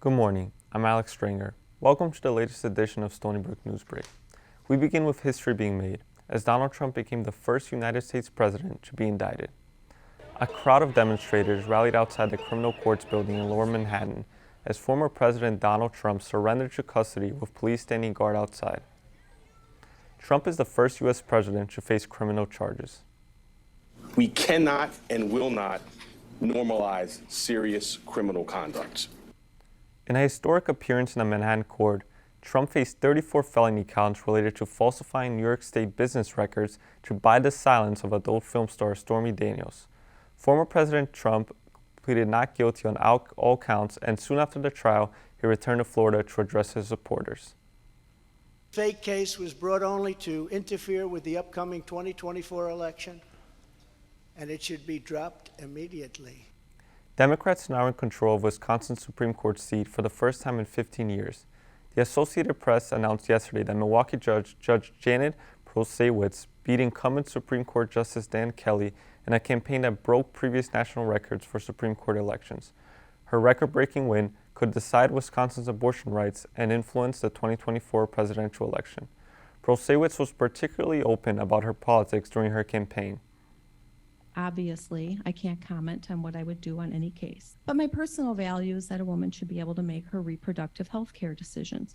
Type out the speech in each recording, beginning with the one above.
Good morning, I'm Alex Stringer. Welcome to the latest edition of Stony Brook Newsbreak. We begin with history being made, as Donald Trump became the first United States president to be indicted. A crowd of demonstrators rallied outside the criminal courts building in Lower Manhattan as former President Donald Trump surrendered to custody with police standing guard outside. Trump is the first U.S. president to face criminal charges. We cannot and will not normalize serious criminal conduct. In a historic appearance in a Manhattan court, Trump faced 34 felony counts related to falsifying New York State business records to buy the silence of adult film star Stormy Daniels. Former President Trump pleaded not guilty on all counts, and soon after the trial, he returned to Florida to address his supporters. The fake case was brought only to interfere with the upcoming 2024 election, and it should be dropped immediately. Democrats are now in control of Wisconsin's Supreme Court seat for the first time in 15 years. The Associated Press announced yesterday that Milwaukee Judge Janet Protasiewicz beat incumbent Supreme Court Justice Dan Kelly in a campaign that broke previous national records for Supreme Court elections. Her record-breaking win could decide Wisconsin's abortion rights and influence the 2024 presidential election. Protasiewicz was particularly open about her politics during her campaign. Obviously, I can't comment on what I would do on any case, but my personal value is that a woman should be able to make her reproductive health care decisions.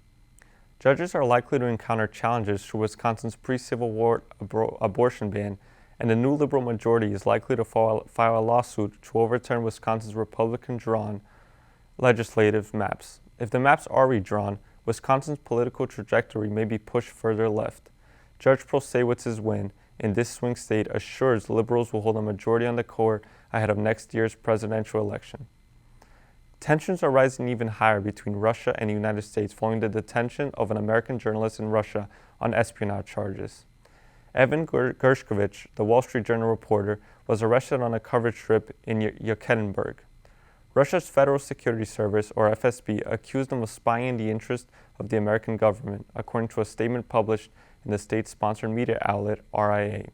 Judges are likely to encounter challenges to Wisconsin's pre-Civil War abortion ban, and the new liberal majority is likely to file a lawsuit to overturn Wisconsin's Republican-drawn legislative maps. If the maps are redrawn, Wisconsin's political trajectory may be pushed further left. Judge Protasiewicz's win in this swing state assures liberals will hold a majority on the court ahead of next year's presidential election. Tensions are rising even higher between Russia and the United States following the detention of an American journalist in Russia on espionage charges. Evan Gershkovich, the Wall Street Journal reporter, was arrested on a coverage trip in Yekaterinburg. Russia's Federal Security Service, or FSB, accused him of spying in the interest of the American government, according to a statement published in the state-sponsored media outlet RIA.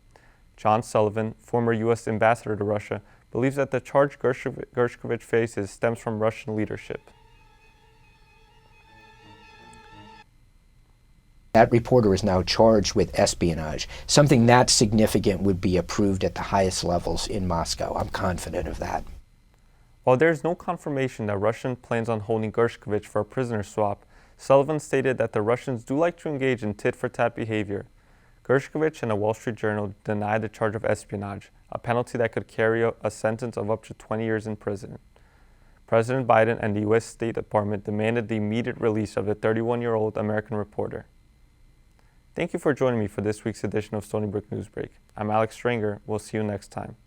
John Sullivan, former U.S. ambassador to Russia, believes that the charge Gershkovich faces stems from Russian leadership. That reporter is now charged with espionage. Something that significant would be approved at the highest levels in Moscow. I'm confident of that. While there is no confirmation that Russia plans on holding Gershkovich for a prisoner swap, Sullivan stated that the Russians do like to engage in tit-for-tat behavior. Gershkovich and the Wall Street Journal denied the charge of espionage, a penalty that could carry a sentence of up to 20 years in prison. President Biden and the U.S. State Department demanded the immediate release of the 31-year-old American reporter. Thank you for joining me for this week's edition of Stony Brook Newsbreak. I'm Alex Stringer. We'll see you next time.